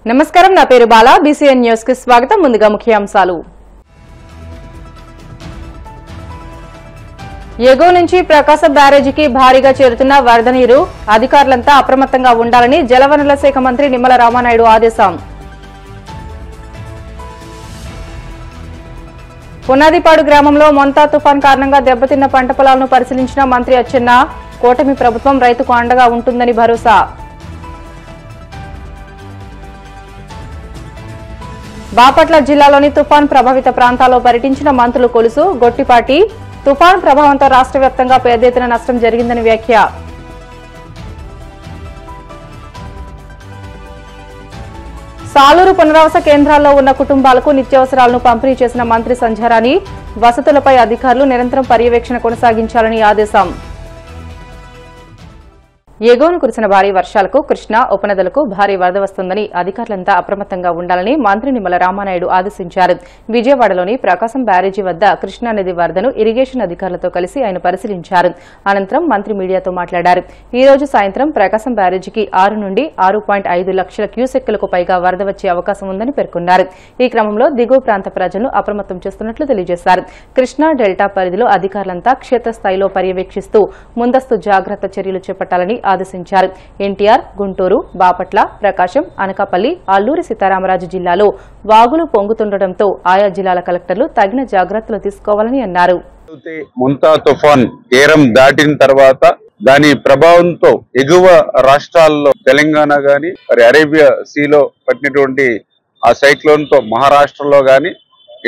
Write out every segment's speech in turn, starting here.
నమస్కారం, నా పేరు బాలా. బీసీఎన్ న్యూస్ కి స్వాగతం. ముందుగా ముఖ్యాంశాలు. ఎగువ నుంచి ప్రకాశం బ్యారేజీకి భారీగా చేరుతున్న వరద నీరు. అధికారులంతా అప్రమత్తంగా ఉండాలని జలవనరుల శాఖ మంత్రి నిమ్మల రామానాయుడు ఆదేశం. పునాదిపాడు గ్రామంలో మొంతా తుఫాన్ కారణంగా దెబ్బతిన్న పంట పొలాలను పరిశీలించిన మంత్రి అచ్చెన్న. కూటమి ప్రభుత్వం రైతుకు అండగా ఉంటుందని భరోసా. బాపట్ల జిల్లాలోని తుఫాన్ ప్రభావిత ప్రాంతాల్లో పర్యటించిన మంత్రులు కొలుసు, గొట్టిపాటి. తుఫాన్ ప్రభావంతో రాష్ట్ర వ్యాప్తంగా పెద్ద ఎత్తున నష్టం జరిగిందని వ్యాఖ్య. సాలూరు పునరావాస కేంద్రాల్లో ఉన్న కుటుంబాలకు నిత్యావసరాలను పంపిణీ చేసిన మంత్రి సంధ్యారాణి. వసతులపై అధికారులు నిరంతరం పర్యవేక్షణ కొనసాగించాలని ఆదేశం. ఎగువను కురిసిన భారీ వర్షాలకు కృష్ణా ఉపనదులకు భారీ వరద వస్తుందని అధికారులంతా అప్రమత్తంగా ఉండాలని మంత్రి నిమ్మల రామానాయుడు ఆదేశించారు. విజయవాడలోని ప్రకాశం బ్యారేజీ వద్ద కృష్ణానది వరదను ఇరిగేషన్ అధికారులతో కలిసి ఆయన పరిశీలించారు. అనంతరం మంత్రి మీడియాతో మాట్లాడారు. ఈ రోజు సాయంత్రం ప్రకాశం బ్యారేజీకి 6 నుండి 6.5 లక్షల క్యూసెక్కులకు పైగా వరద వచ్చే అవకాశం ఉందని పేర్కొన్నారు. ఈ క్రమంలో దిగువ ప్రాంత ప్రజలను అప్రమత్తం చేస్తున్నట్లు తెలియజేశారు. కృష్ణా డెల్టా పరిధిలో అధికారులంతా క్షేత్రస్థాయిలో పర్యవేక్షిస్తూ ముందస్తు జాగ్రత్త చర్యలు చేపట్టాలని ఆదేశించారు. ఎన్టీఆర్, గుంటూరు, బాపట్ల, ప్రకాశం, అనకాపల్లి, అల్లూరి సీతారామరాజు జిల్లాలో వాగులు పొంగుతుండటంతో ఆయా జిల్లాల కలెక్టర్లు తగిన జాగ్రత్తలు తీసుకోవాలని అన్నారు. మొంతా తుఫాన్ తీరం దాటిన తర్వాత దాని ప్రభావంతో ఎగువ రాష్ట్రాల్లో తెలంగాణ గాని మరి అరేబియా సీలో పట్టినటువంటి ఆ సైక్లోన్ తో మహారాష్ట్రలో గాని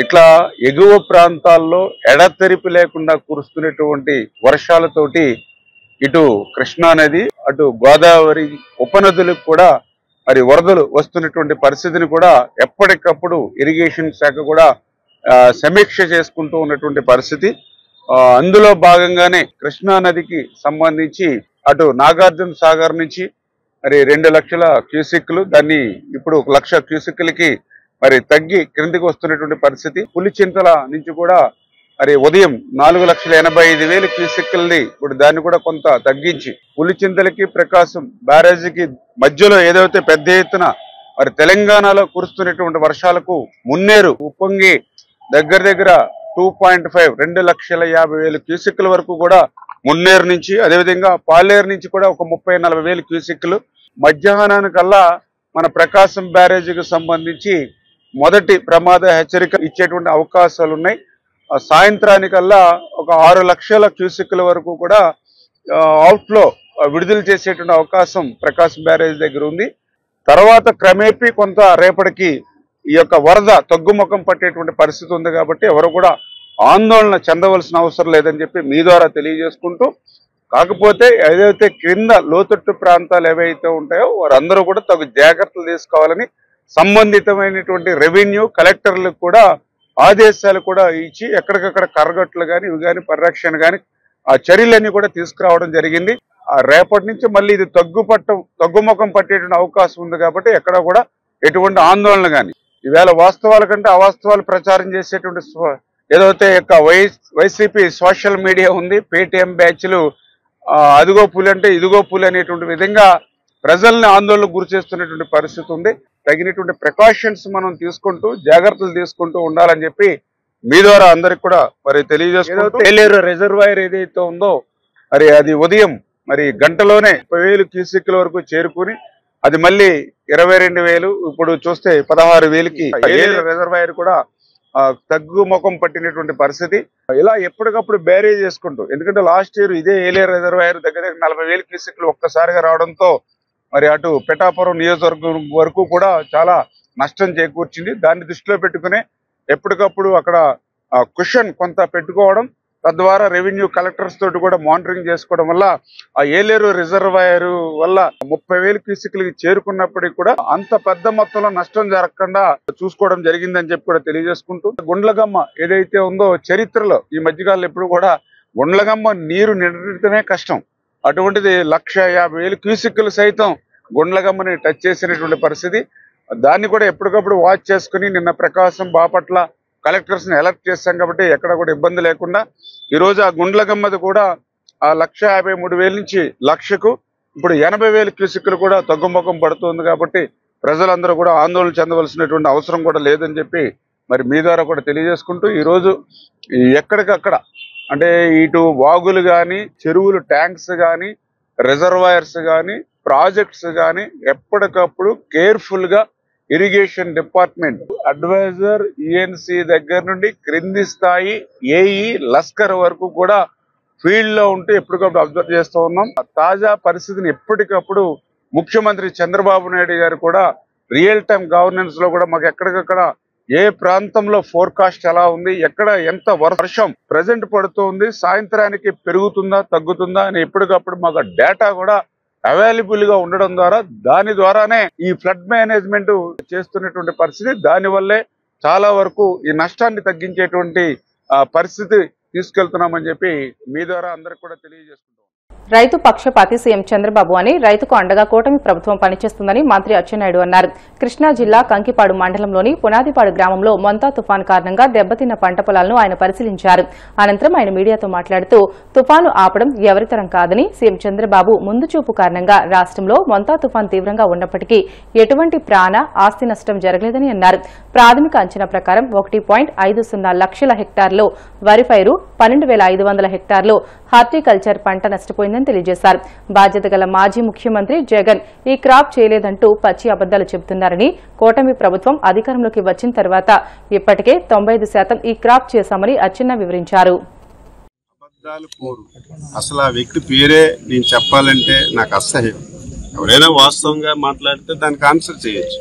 ఇట్లా ఎగువ ప్రాంతాల్లో ఎడతెరిపి లేకుండా కురుస్తున్నటువంటి వర్షాలతోటి ఇటు కృష్ణా నది అటు గోదావరి ఉపనదులకు కూడా మరి వరదలు వస్తున్నటువంటి పరిస్థితిని కూడా ఎప్పటికప్పుడు ఇరిగేషన్ శాఖ కూడా సమీక్ష చేసుకుంటూ ఉన్నటువంటి పరిస్థితి. అందులో భాగంగానే కృష్ణా నదికి సంబంధించి అటు నాగార్జున సాగర్ నుంచి మరి 2 లక్షల క్యూసెక్లు దాన్ని ఇప్పుడు 1 లక్ష క్యూసెక్లకి మరి తగ్గి క్రిందికి వస్తున్నటువంటి పరిస్థితి. పులిచింతల నుంచి కూడా మరి ఉదయం 4,85,000 క్యూసెక్లని ఇప్పుడు దాన్ని కూడా కొంత తగ్గించి పులిచింతలకి ప్రకాశం బ్యారేజీకి మధ్యలో ఏదైతే పెద్ద ఎత్తున మరి తెలంగాణలో కురుస్తున్నటువంటి వర్షాలకు మున్నేరు ఉప్పొంగి దగ్గర 2.5 2,50,000 క్యూసెక్ల వరకు కూడా మున్నేరు నుంచి, అదేవిధంగా పాలేరు నుంచి కూడా ఒక 30,40,000 క్యూసెక్లు. మధ్యాహ్నానికల్లా మన ప్రకాశం బ్యారేజీకి సంబంధించి మొదటి ప్రమాద హెచ్చరిక ఇచ్చేటువంటి అవకాశాలు ఉన్నాయి. సాయంత్రానికల్లా ఒక 6 లక్షల క్యూసెక్ల వరకు కూడా అవుట్ఫ్లో విడుదల చేసేటువంటి అవకాశం ప్రకాశం బ్యారేజ్ దగ్గర ఉంది. తర్వాత క్రమేపీ కొంత రేపటికి ఈ యొక్క వరద తగ్గుముఖం పట్టేటువంటి పరిస్థితి ఉంది కాబట్టి ఎవరు కూడా ఆందోళన చెందవలసిన అవసరం లేదని చెప్పి మీ ద్వారా తెలియజేసుకుంటూ, కాకపోతే ఏదైతే క్రింద లోతట్టు ప్రాంతాలు ఏవైతే ఉంటాయో వారందరూ కూడా తగు జాగ్రత్తలు తీసుకోవాలని సంబంధితమైనటువంటి రెవెన్యూ కలెక్టర్లకు కూడా ఆదేశాలు కూడా ఇచ్చి ఎక్కడికక్కడ కరగట్లు కానీ ఇవి కానీ పరిరక్షణ కానీ ఆ చర్యలన్నీ కూడా తీసుకురావడం జరిగింది. ఆ రేపటి నుంచి మళ్ళీ ఇది తగ్గుముఖం పట్టేటువంటి అవకాశం ఉంది కాబట్టి ఎక్కడ కూడా ఎటువంటి ఆందోళన కానీ ఈవేళ వాస్తవాల కంటే అవాస్తవాలు ప్రచారం చేసేటువంటి ఏదైతే యొక్క వైసీపీ సోషల్ మీడియా ఉంది, పేటీఎం బ్యాచ్లు అదిగో పులి అంటే ఇదిగో పులి అనేటువంటి విధంగా ప్రజల్ని ఆందోళనకు గురి చేస్తున్నటువంటి పరిస్థితి ఉంది. తగినటువంటి ప్రికాషన్స్ మనం తీసుకుంటూ జాగ్రత్తలు తీసుకుంటూ ఉండాలని చెప్పి మీ ద్వారా అందరికి కూడా మరి తెలియజేసుకుంటూ, ఏలేరు రిజర్వాయర్ ఏదైతే ఉందో మరి అది ఉదయం మరి గంటలోనే 30,000 క్యూసెక్ల వరకు చేరుకుని అది మళ్ళీ 22,000 ఇప్పుడు చూస్తే 16,000కి ఏలేరు రిజర్వాయర్ కూడా తగ్గుముఖం పట్టినటువంటి పరిస్థితి. ఇలా ఎప్పటికప్పుడు బ్యారేజ్ చేసుకుంటూ, ఎందుకంటే లాస్ట్ ఇయర్ ఇదే ఏలేరు రిజర్వాయర్ దగ్గర 40,000 క్యూసెక్లు ఒక్కసారిగా రావడంతో మరి అటు పిఠాపురం నియోజకవర్గం వరకు కూడా చాలా నష్టం చేకూర్చింది. దాన్ని దృష్టిలో పెట్టుకునే ఎప్పటికప్పుడు అక్కడ కుషన్ కొంత పెట్టుకోవడం, తద్వారా రెవెన్యూ కలెక్టర్స్ తోటి కూడా మానిటరింగ్ చేసుకోవడం వల్ల ఆ ఏలేరు రిజర్వాయర్ వల్ల 30,000 క్యూసెక్లకి చేరుకున్నప్పటికీ కూడా అంత పెద్ద మొత్తంలో నష్టం జరగకుండా చూసుకోవడం జరిగిందని చెప్పి కూడా తెలియజేసుకుంటూ, గుండ్లగమ్మ ఏదైతే ఉందో చరిత్రలో ఈ మధ్యకాలంలో ఎప్పుడు కూడా గుండ్లగమ్మ నీరు నిండటమే కష్టం, అటువంటిది 1,50,000 క్యూసెక్లు సైతం గుండ్లగమ్మని టచ్ చేసినటువంటి పరిస్థితి. దాన్ని కూడా ఎప్పటికప్పుడు వాచ్ చేసుకుని నిన్న ప్రకాశం బాపట్ల కలెక్టర్స్ ని అలర్ట్ చేశాం కాబట్టి ఎక్కడ కూడా ఇబ్బంది లేకుండా ఈరోజు ఆ గుండ్లగమ్మది కూడా ఆ 1,53,000 నుంచి 1,00,000కు ఇప్పుడు 80,000 క్యూసెక్లు కూడా తగ్గుముఖం పడుతుంది కాబట్టి ప్రజలందరూ కూడా ఆందోళన చెందవలసినటువంటి అవసరం కూడా లేదని చెప్పి మరి మీ ద్వారా కూడా తెలియజేసుకుంటూ ఈరోజు ఎక్కడికక్కడ అంటే ఇటు వాగులు కానీ, చెరువులు ట్యాంక్స్ కానీ, రిజర్వాయర్స్ కానీ, ప్రాజెక్ట్స్ కానీ ఎప్పటికప్పుడు కేర్ఫుల్ గా ఇరిగేషన్ డిపార్ట్మెంట్ అడ్వైజర్ ఈఎన్సీ దగ్గర నుండి క్రింది స్థాయి ఏఈ లస్కర్ వరకు కూడా ఫీల్డ్ లో ఉంటూ ఎప్పటికప్పుడు అబ్జర్వ్ చేస్తూ ఉన్నాం. తాజా పరిస్థితిని ఎప్పటికప్పుడు ముఖ్యమంత్రి చంద్రబాబు నాయుడు గారు కూడా రియల్ టైం గవర్నెన్స్ లో కూడా మాకు ఎక్కడికక్కడ ఏ ప్రాంతంలో ఫోర్కాస్ట్ ఎలా ఉంది, ఎక్కడ ఎంత వర్షం ప్రజెంట్ పడుతుంది, సాయంత్రానికి పెరుగుతుందా తగ్గుతుందా అని ఎప్పటికప్పుడు మాకు డేటా కూడా అవైలబుల్ గా ఉండడం ద్వారా దాని ద్వారానే ఈ ఫ్లడ్ మేనేజ్మెంట్ చేస్తున్నటువంటి పరిస్థితి. దానివల్లే చాలా వరకు ఈ నష్టాన్ని తగ్గించేటువంటి పరిస్థితి తీసుకెళ్తున్నామని చెప్పి మీ ద్వారా అందరికి కూడా తెలియజేస్తున్నాం. రైతు పక్షపాతి సీఎం చంద్రబాబు అని, రైతుకు అండగా కూటమి ప్రభుత్వం పనిచేస్తుందని మంత్రి అచ్చెన్నాయుడు అన్నారు. కృష్ణా జిల్లా కంకిపాడు మండలంలోని పునాదిపాడు గ్రామంలో మొంతా తుఫాను కారణంగా దెబ్బతిన్న పంట పొలాలను ఆయన పరిశీలించారు. అనంతరం ఆయన మీడియాతో మాట్లాడుతూ తుఫాను ఆపడం ఎవరితరం కాదని, సీఎం చంద్రబాబు ముందు చూపు కారణంగా రాష్ట్రంలో మొంతా తుఫాను తీవ్రంగా ఉన్నప్పటికీ ఎటువంటి ప్రాణ ఆస్తి నష్టం జరగలేదని అన్నారు. ప్రాథమిక అంచనా ప్రకారం 1.50 లక్షల హెక్టార్లో వరి పైరు, 12,500 హెక్టార్లో హార్టికల్చర్ పంట నష్టపోయిందని తెలియజేశారు. బాధ్యత గల మాజీ ముఖ్యమంత్రి జగన్ ఈ క్రాప్ చేయలేదంటూ పచ్చి అబద్దాలు చెబుతున్నారని, కూటమి ప్రభుత్వం అధికారంలోకి వచ్చిన తర్వాత ఇప్పటికే 95% ఈ క్రాప్ చేశామని అచ్చెన్న వివరించారు. అసలు ఆ వ్యక్తి పేరే నేను చెప్పాలంటే నాకు అసహ్యం. ఎవరైనా వాస్తవంగా మాట్లాడితే దానికి ఆన్సర్ చేయొచ్చు,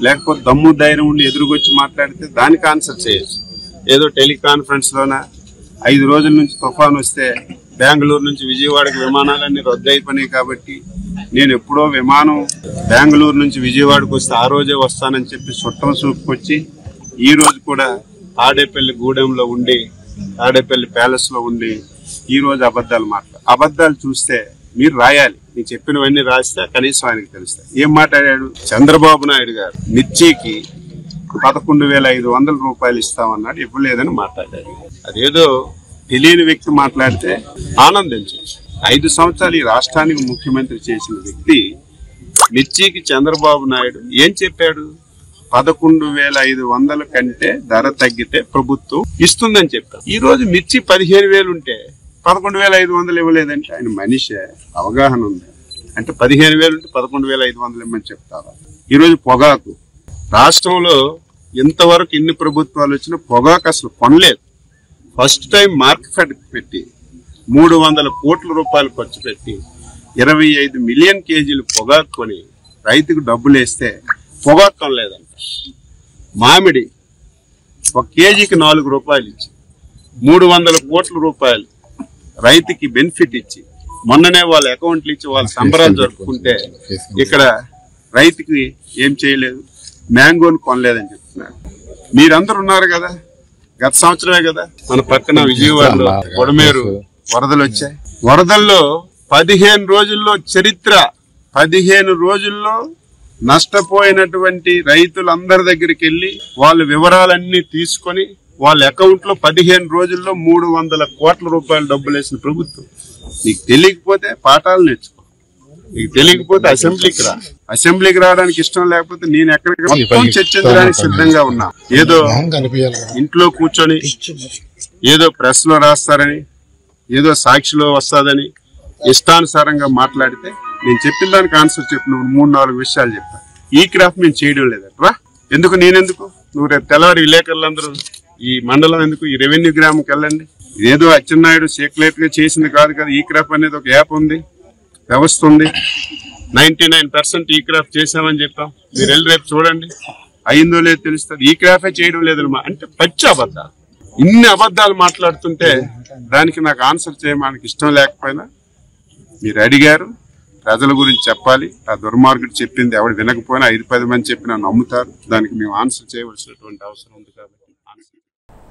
లేకపోతే దమ్ము ధైర్యం ఉండి ఎదురుకొచ్చి మాట్లాడితే దానికి ఆన్సర్ చేయొచ్చు. ఏదో టెలికాన్ఫరెన్స్ లోన 5 రోజుల నుంచి తుఫాను వస్తే బెంగళూరు నుంచి విజయవాడకి విమానాలన్నీ రద్దు అయిపోయినాయి కాబట్టి నేను ఎప్పుడో విమానం బెంగళూరు నుంచి విజయవాడకు వస్తే ఆ రోజే వస్తానని చెప్పి చుట్టం చూపుకొచ్చి ఈ రోజు కూడా తాడేపల్లి గూడెంలో ఉండి, తాడేపల్లి ప్యాలెస్ లో ఉండి ఈ రోజు అబద్దాలు చూస్తే మీరు రాయాలి. నేను చెప్పినవన్నీ రాస్తే కనీసం ఆయనకు తెలుస్తాయి. ఏం మాట్లాడాడు చంద్రబాబు నాయుడు గారు? మిర్చికి 11,500 రూపాయలు ఇస్తామన్నాడు, ఇవ్వలేదని మాట్లాడారు. అదేదో తెలియని వ్యక్తి మాట్లాడితే ఆనందించవచ్చు. 5 సంవత్సరాలు ఈ రాష్ట్రానికి ముఖ్యమంత్రి చేసిన వ్యక్తి మిర్చికి చంద్రబాబు నాయుడు ఏం చెప్పాడు? 11,500 కంటే ధర తగ్గితే ప్రభుత్వం ఇస్తుందని చెప్పారు. ఈ రోజు మిర్చి 15,000 ఉంటే 11,500 ఇవ్వలేదంటే ఆయన మనిషి అవగాహన ఉంది అంటే 15,000 ఉంటే 11,500 ఇవ్వమని చెప్తారా? ఈ రోజు పొగాకు రాష్ట్రంలో ఇంతవరకు ఇన్ని ప్రభుత్వాలు వచ్చినా పొగాకు అసలు కొనలేదు. ఫస్ట్ టైం మార్కెట్ పెట్టి 300 కోట్ల రూపాయలు ఖర్చు పెట్టి 25 మిలియన్ కేజీలు పొగాకు కొని రైతుకు డబ్బులు వేస్తే పొగాకు కొనలేదంట. మామిడి 1 కేజీకి 4 రూపాయలు ఇచ్చి 300 కోట్ల రూపాయలు రైతుకి బెనిఫిట్ ఇచ్చి మొన్ననే వాళ్ళ అకౌంట్లు ఇచ్చి వాళ్ళ సంబరాలు జరుపుకుంటే ఇక్కడ రైతుకి ఏం చేయలేదు, మ్యాంగోని కొనలేదని చెప్తున్నారు. మీరందరూ ఉన్నారు కదా, గత సంవత్సరమే కదా మన పక్కన విజయవాడలో కొడమేరు వరదలు వచ్చాయి. వరదల్లో 15 రోజుల్లో చరిత్ర 15 రోజుల్లో నష్టపోయినటువంటి రైతులందరి దగ్గరికి వెళ్లి వాళ్ళ వివరాలన్నీ తీసుకొని వాళ్ళ అకౌంట్ లో 15 రోజుల్లో 300 కోట్ల రూపాయలు డబ్బులు వేసిన ప్రభుత్వం. నీకు తెలియకపోతే పాఠాలు నేర్చుకో, నీకు తెలియకపోతే అసెంబ్లీకి రావడానికి ఇష్టం లేకపోతే నేను ఎక్కడికి చర్చించడానికి సిద్ధంగా ఉన్నా. ఏదో ఇంట్లో కూర్చొని ఏదో ప్రెస్ లో రాస్తారని, ఏదో సాక్షిలో వస్తాదని ఇష్టానుసారంగా మాట్లాడితే నేను చెప్పిన దానికి ఆన్సర్ చెప్పిన 3-4 విషయాలు చెప్పాను. ఈ క్రాఫ్ట్ మేము చేయడం లేదట్రా. ఎందుకు నేనెందుకు? నువ్వు రేపు తెల్లవారి విలేకరులందరూ ఈ మండలం ఎందుకు, ఈ రెవెన్యూ గ్రామంకి వెళ్ళండి. ఇదేదో అచ్చెన్నాయుడు సీక్రెట్ గా చేసింది కాదు కదా. ఈ క్రాఫ్ట్ అనేది ఒక యాప్ ఉంది, వ్యవస్థ ఉంది. 99% ఈ క్రాఫ్ట్ చేసామని చెప్పాం. మీరు వెళ్ళి రేపు చూడండి, అయిందో లేదో తెలుస్తుంది. ఈ క్రాఫ్టే చేయడం లేదమ్మా అంటే పచ్చి అబద్ధాలు. ఇన్ని అబద్ధాలు మాట్లాడుతుంటే దానికి నాకు ఆన్సర్ చేయడానికి ఇష్టం లేకపోయినా మీరు అడిగారు, ప్రజల గురించి చెప్పాలి. ఆ దుర్మార్గుడు చెప్పింది ఎవడు వినకపోయినా 5-10 మంది చెప్పినా నమ్ముతారు. దానికి మేము ఆన్సర్ చేయవలసినటువంటి అవసరం ఉంది కాబట్టి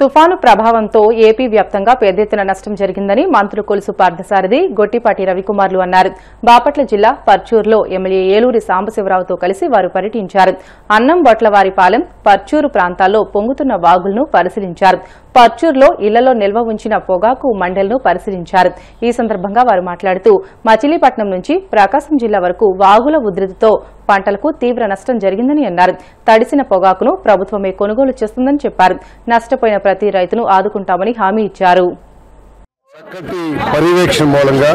తుఫాను ప్రభావంతో ఏపీ వ్యాప్తంగా పెద్ద ఎత్తున నష్టం జరిగిందని మంత్రులు కొలుసు పార్థసారథి, గొట్టిపాటి రవికుమార్లు అన్నారు. బాపట్ల జిల్లా పర్చూరులో ఎమ్మెల్యే ఏలూరి సాంబశివరావుతో కలిసి వారు పర్యటించారు. అన్నం బొట్లవారిపాలెం, పర్చూరు ప్రాంతాల్లో పొంగుతున్న వాగులను పరిశీలించారు. పర్చూర్లో ఇళ్లలో నిల్వ ఉంచిన పొగాకు మండలను పరిశీలించారు. ఈ సందర్భంగా వారు మాట్లాడుతూ మచిలీపట్నం నుంచి ప్రకాశం జిల్లా వరకు వాగుల ఉధృతితో పంటలకు తీవ్ర నష్టం జరిగిందని అన్నారు. తడిసిన పొగాకును ప్రభుత్వమే కొనుగోలు చేస్తుందని చెప్పారు. నష్టపోయిన ప్రతి రైతును ఆదుకుంటామని హామీ ఇచ్చారు. చక్కటి పర్యవేక్షణ మూలంగా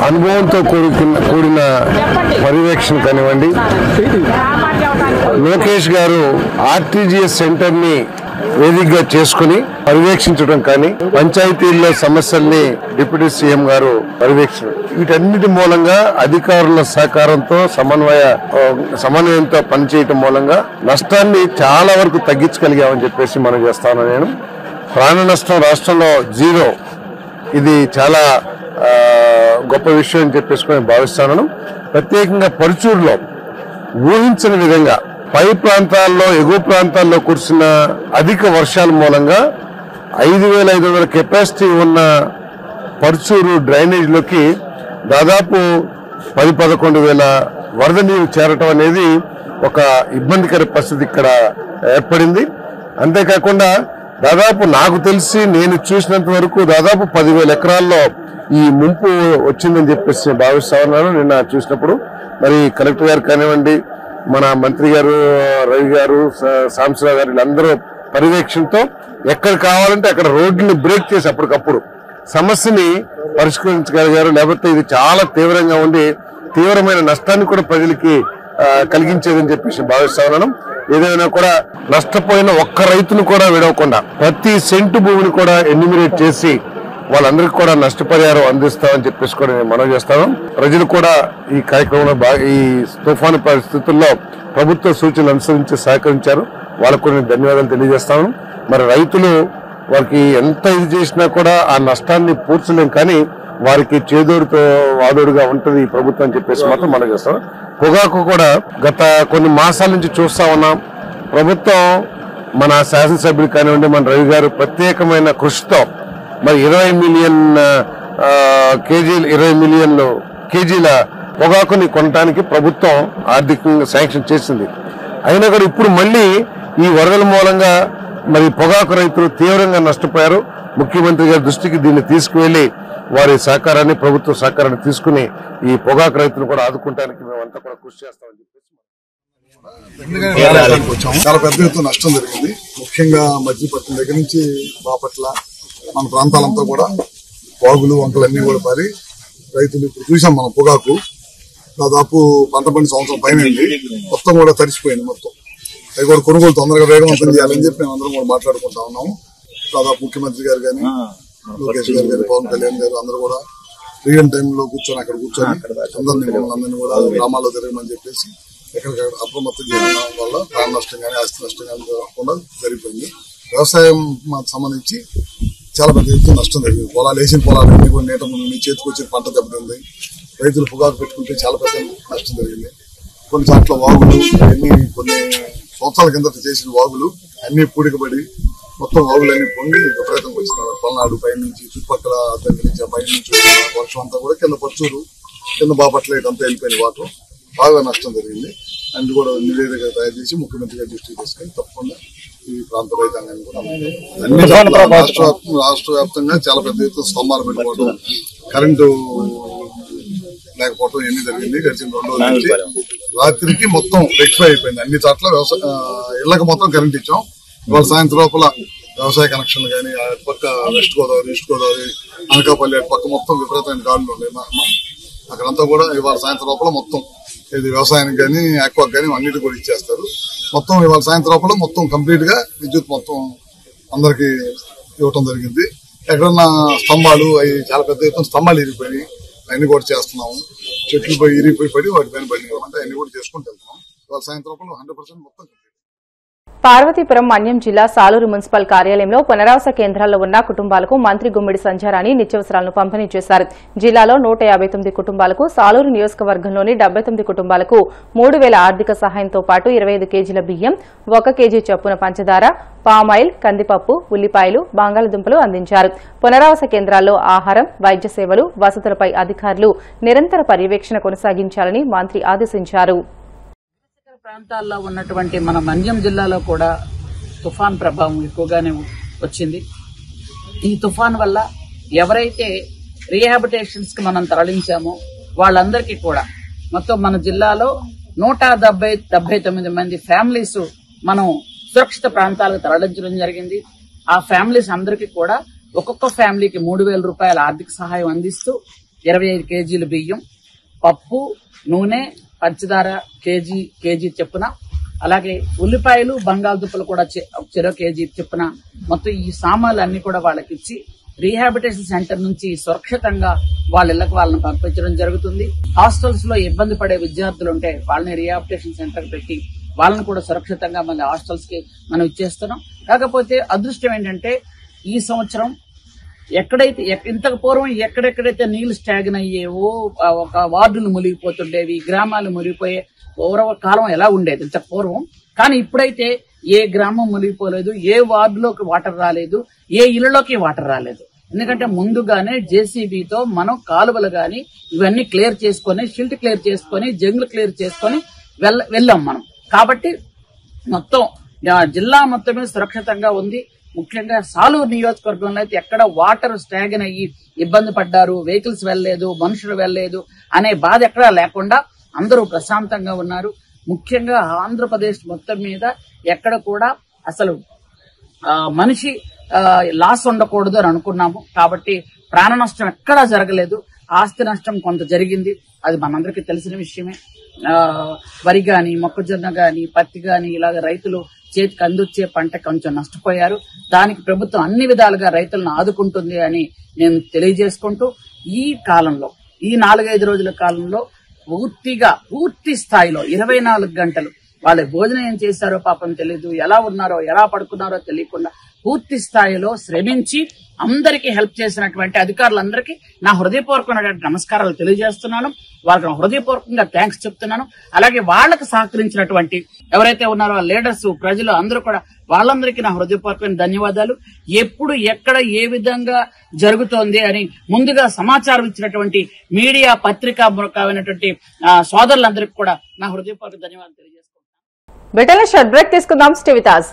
అనుభవంతో కూడిన పర్యవేక్షణ కానివ్వండి, లోకేష్ గారు ఆర్టీజీఎస్ సెంటర్ ని వేదికగా చేసుకుని పర్యవేక్షించడం కానీ, పంచాయతీల్లో సమస్యల్ని డిప్యూటీ సీఎం గారు పర్యవేక్షణ, వీటన్నిటి మూలంగా అధికారుల సహకారంతో సమన్వయంతో పనిచేయటం మూలంగా నష్టాన్ని చాలా వరకు తగ్గించగలిగామని చెప్పేసి మనం చేస్తాను. నేను ప్రాణ నష్టం రాష్ట్రంలో 0, ఇది చాలా గొప్ప విషయం అని చెప్పేసి భావిస్తాను. ప్రత్యేకంగా పరుచూరులో ఊహించని విధంగా పై ప్రాంతాల్లో, ఎగువ ప్రాంతాల్లో కురిసిన అధిక వర్షాల మూలంగా 5,500 కెపాసిటీ ఉన్న పరుచూరు డ్రైనేజ్లోకి దాదాపు 10-11,000 వరద నీరు చేరటం అనేది ఒక ఇబ్బందికర పరిస్థితి ఇక్కడ ఏర్పడింది. అంతేకాకుండా దాదాపు నాకు తెలిసి నేను చూసినంత వరకు దాదాపు 10,000 ఎకరాల్లో ఈ ముంపు వచ్చిందని చెప్పేసి భావిస్తా ఉన్నాను. నిన్న చూసినప్పుడు మరి కలెక్టర్ గారు కానివ్వండి, మన మంత్రి గారు రవి గారు, సాంబశివరావు గారు, వీళ్ళందరూ పర్యవేక్షణతో ఎక్కడ కావాలంటే అక్కడ రోడ్లని బ్రేక్ చేసి అప్పటికప్పుడు సమస్యని పరిష్కరించగలిగారు. లేకపోతే ఇది చాలా తీవ్రంగా ఉండి తీవ్రమైన నష్టాన్ని కూడా ప్రజలకి కలిగించేదని చెప్పేసి భావిస్తా ఉన్నాను. ఏదైనా కూడా నష్టపోయిన ఒక్క రైతును కూడా విడవకుండా ప్రతి సెంటు భూమిని కూడా ఎన్యూమినేట్ చేసి వాళ్ళందరికీ కూడా నష్టపరిహారం అందిస్తామని చెప్పేసి కూడా నేను మనవి చేస్తాను. ప్రజలు కూడా ఈ కార్యక్రమంలో ఈ తుఫాను పరిస్థితుల్లో ప్రభుత్వ సూచనలు అనుసరించి సహకరించారు. వాళ్ళకు కూడా నేను ధన్యవాదాలు తెలియజేస్తాను. మరి రైతులు వారికి ఎంత ఇది చేసినా కూడా ఆ నష్టాన్ని పూడ్చలేం, కానీ వారికి చేదోడుతో వాదోడుగా ఉంటుంది ఈ ప్రభుత్వం అని చెప్పేసి మాత్రం మనం చేస్తాం. పొగాకు కూడా గత కొన్ని మాసాల నుంచి చూస్తా ఉన్నాం. ప్రభుత్వం, మన శాసనసభ్యులు కానివ్వండి, మన రవి గారు ప్రత్యేకమైన కృషితో మరి 20 మిలియన్ కేజీల పొగాకుని కొనడానికి ప్రభుత్వం ఆర్థికంగా శాంక్షన్ చేసింది. అయినా కూడా ఇప్పుడు మళ్ళీ ఈ వరదల మూలంగా మరి పొగాకు రైతులు తీవ్రంగా నష్టపోయారు. ముఖ్యమంత్రి గారి దృష్టికి దీన్ని తీసుకువెళ్లి వారి సహకారాన్ని, ప్రభుత్వ సహకారాన్ని తీసుకుని ఈ పొగాకు రైతులు కూడా ఆదుకుంటానికి మేమంతా కూడా కృషి చేస్తామని చెప్పేసి చాలా పెద్ద ఎత్తున నష్టం జరిగింది. ముఖ్యంగా మచిలీపట్నం దగ్గర నుంచి బాపట్ల మన ప్రాంతాలంతా కూడా వాగులు, వంకలన్నీ కూడా పారి రైతులు ఇప్పుడు చూసాం. మనం పొగాకు దాదాపు పంట పండి సంవత్సరం పైన మొత్తం కూడా తడిసిపోయింది. మొత్తం అవి కూడా కొనుగోలు తొందరగా వేగవంతం చేయాలని చెప్పి మేము అందరం కూడా మాట్లాడుకుంటా ఉన్నాము. దాదాపు ముఖ్యమంత్రి గారు కానీ, లోకేష్ గారు కానీ, పవన్ కళ్యాణ్ గారు అందరూ కూడా రియల్ టైంలో కూర్చొని అక్కడ కూర్చొని అందరినీ కూడా గ్రామాల్లో తిరగమని చెప్పేసి ఎక్కడికక్కడ అప్రమత్తం చేయడం వల్ల ప్రాణ నష్టం కానీ, ఆస్తి నష్టం కానీ జరగకుండా జరిగిపోయింది. వ్యవసాయం మాకు సంబంధించి చాలా పెద్ద ఎత్తున నష్టం జరిగింది. వేసిన పొలాలన్నీ కూడా నీట ముందు చేతికి వచ్చిన పంట దెబ్బతింది. రైతులు పొగాకు పెట్టుకుంటే చాలా పెద్ద నష్టం జరిగింది. కొన్ని చోట్ల వాగులు అన్ని కొన్ని సంవత్సరాల కిందట చేసిన వాగులు అన్ని పూడికబడి మొత్తం వాగులన్నీ పొంగి విపరీతంగా వచ్చిన పల్నాడు పై నుంచి, చుట్టుపక్కల దగ్గర నుంచి, పై నుంచి వర్షం అంతా కూడా కింద పర్చూరు, కింద బాపట్ల ఇదంతా వెళ్ళిపోయిన వాటర్ బాగా నష్టం జరిగింది. అన్ని కూడా నివేదిక తయారు చేసి ముఖ్యమంత్రి గారి దృష్టికి తీసుకొని తప్పకుండా ఈ ప్రాంత రైతాంగాన్ని కూడా అన్ని రాష్ట్ర వ్యాప్తంగా చాలా పెద్ద ఎత్తున స్తంభాలు పెట్టుకోవడం, కరెంటు లేకపోవడం ఇవన్నీ జరిగింది. గడిచిన 2 రోజుల నుంచి రాత్రికి మొత్తం రెక్టిఫై అయిపోయింది. అన్ని చోట్ల ఇళ్లకు మొత్తం కరెంట్ ఇచ్చాం. ఇవాళ సాయంత్రం లోపల వ్యవసాయ కనెక్షన్లు కానీ, పక్క వెస్ట్ గోదావరి, అనకాపల్లి పక్క మొత్తం విపరీతమైన గాలులు ఉన్నాయి. అక్కడంతా కూడా ఇవాళ సాయంత్రం లోపల మొత్తం ఇది వ్యవసాయానికి కానీ, ఆక్వాకి కానీ అన్నిటి కూడా ఇచ్చేస్తారు. మొత్తం ఇవాళ సాయంత్రం లోపల మొత్తం కంప్లీట్ గా విద్యుత్ మొత్తం అందరికి ఇవ్వటం జరిగింది. ఎక్కడన్నా స్తంభాలు అవి చాలా పెద్ద ఎత్తున స్తంభాలు ఇరిగిపోయి అవన్నీ కూడా చేస్తున్నాము. చెట్లు ఇరిగిపోయి పడి వాటి పైన పడిన అంటే అన్ని కూడా చేసుకుంటూ వెళ్తున్నాం. ఇవాళ సాయంత్రం లోపల 100% మొత్తం. పార్వతీపురం మన్యం జిల్లా సాలూరు మున్సిపల్ కార్యాలయంలో పునరావాస కేంద్రాల్లో ఉన్న కుటుంబాలకు మంత్రి గుమ్మిడి సంధ్యారాణి నిత్యావసరాలను పంపిణీ చేశారు. జిల్లాలో 159 కుటుంబాలకు, సాలూరు నియోజకవర్గంలోని 79 కుటుంబాలకు 3,000 ఆర్థిక సహాయంతో పాటు 25 కేజీల బియ్యం, 1 కేజీ చొప్పున పంచదార, పామాయిల్, కందిపప్పు, ఉల్లిపాయలు, బంగాళదుంపలు అందించారు. పునరావాస కేంద్రాల్లో ఆహారం, వైద్య సేవలు, వసతులపై అధికారులు నిరంతర పర్యవేక్షణ కొనసాగించాలని మంత్రి ఆదేశించారు. ప్రాంతాల్లో ఉన్నటువంటి మన మన్యం జిల్లాలో కూడా తుఫాన్ ప్రభావం ఎక్కువగానే వచ్చింది. ఈ తుఫాన్ వల్ల ఎవరైతే రీహాబిటేషన్స్ కి మనం తరలించామో వాళ్ళందరికీ కూడా మొత్తం మన జిల్లాలో 179 మంది ఫ్యామిలీస్ మనం సురక్షిత ప్రాంతాలకు తరలించడం జరిగింది. ఆ ఫ్యామిలీస్ అందరికీ కూడా ఒక్కొక్క ఫ్యామిలీకి 3,000 రూపాయల ఆర్థిక సహాయం అందిస్తూ 25 కేజీలు బియ్యం, పప్పు, నూనె, పంచదార కేజీ చెప్పున, అలాగే ఉల్లిపాయలు, బంగాళదుంపలు కూడా చెరో కేజీ చెప్పున మొత్తం ఈ సామాన్లు అన్ని కూడా వాళ్ళకి ఇచ్చి రీహాబిటేషన్ సెంటర్ నుంచి సురక్షితంగా వాళ్ళ ఇళ్లకు వాళ్ళని పంపించడం జరుగుతుంది. హాస్టల్స్ లో ఇబ్బంది పడే విద్యార్థులు ఉంటే వాళ్ళని రీహాబిటేషన్ సెంటర్ పెట్టి వాళ్ళని కూడా సురక్షితంగా మన హాస్టల్స్ కి మనం ఇచ్చేస్తున్నాం. కాకపోతే అదృష్టం ఏంటంటే ఈ సంవత్సరం ఎక్కడైతే ఇంతకు పూర్వం ఎక్కడెక్కడైతే నీళ్లు స్టాగ్న్ అయ్యేవో, ఒక వార్డులు మునిగిపోతుండేవి, గ్రామాలు మునిగిపోయే కాలం ఎలా ఉండేది ఇంతకు పూర్వం. కానీ ఇప్పుడైతే ఏ గ్రామం మునిగిపోలేదు, ఏ వార్డులోకి వాటర్ రాలేదు, ఏ ఇళ్లలోకి వాటర్ రాలేదు. ఎందుకంటే ముందుగానే జేసీబీతో మనం కాలువలు గాని ఇవన్నీ క్లియర్ చేసుకొని, షిల్ట్ క్లియర్ చేసుకొని, జంగులు క్లియర్ చేసుకొని వెళ్ళాం మనం. కాబట్టి మొత్తం జిల్లా మొత్తమే సురక్షితంగా ఉంది. ముఖ్యంగా సాలూరు నియోజకవర్గంలో అయితే ఎక్కడ వాటర్ స్టాగ్న్ అయ్యి ఇబ్బంది పడ్డారు, వెహికల్స్ వెళ్లేదు, మనుషులు వెళ్లేదు అనే బాధ ఎక్కడా లేకుండా అందరూ ప్రశాంతంగా ఉన్నారు. ముఖ్యంగా ఆంధ్రప్రదేశ్ మొత్తం మీద ఎక్కడ కూడా అసలు మనిషి లాస్ ఉండకూడదు అని అనుకున్నాము. కాబట్టి ప్రాణ నష్టం ఎక్కడా జరగలేదు. ఆస్తి నష్టం కొంత జరిగింది, అది మనందరికీ తెలిసిన విషయమే. వరి గాని, మొక్కజొన్న గాని, పత్తి గాని ఇలాగ రైతులు చేతికి అందొచ్చే పంట కొంచెం నష్టపోయారు. దానికి ప్రభుత్వం అన్ని విధాలుగా రైతులను ఆదుకుంటుంది అని నేను తెలియజేసుకుంటూ, ఈ కాలంలో ఈ 4-5 రోజుల కాలంలో పూర్తి స్థాయిలో 24 గంటలు వాళ్ళు భోజనం ఏం చేశారో పాపం తెలియదు, ఎలా ఉన్నారో ఎలా పడుకున్నారో తెలియకుండా పూర్తి స్థాయిలో శ్రమించి అందరికీ హెల్ప్ చేసినటువంటి అధికారులందరికీ నా హృదయపూర్వకమైనటువంటి నమస్కారాలు తెలియజేస్తున్నాను. వాళ్ళకి హృదయపూర్వకంగా థ్యాంక్స్ చెప్తున్నాను. అలాగే వాళ్ళకి సహకరించినటువంటి ఎవరైతే ఉన్నారో లీడర్స్, ప్రజలు అందరూ కూడా వాళ్ళందరికీ నా హృదయపూర్వకమైన ధన్యవాదాలు. ఎప్పుడు ఎక్కడ ఏ విధంగా జరుగుతోంది అని ముందుగా సమాచారం ఇచ్చినటువంటి మీడియా, పత్రికా మూలకమైనటువంటి సోదరులందరికీ కూడా నా హృదయపూర్వక ధన్యవాదాలు తెలియజేస్తున్నాను. బ్రిటన్ షార్ట్ బ్రేక్ తీసుకుందాం. Stay with us.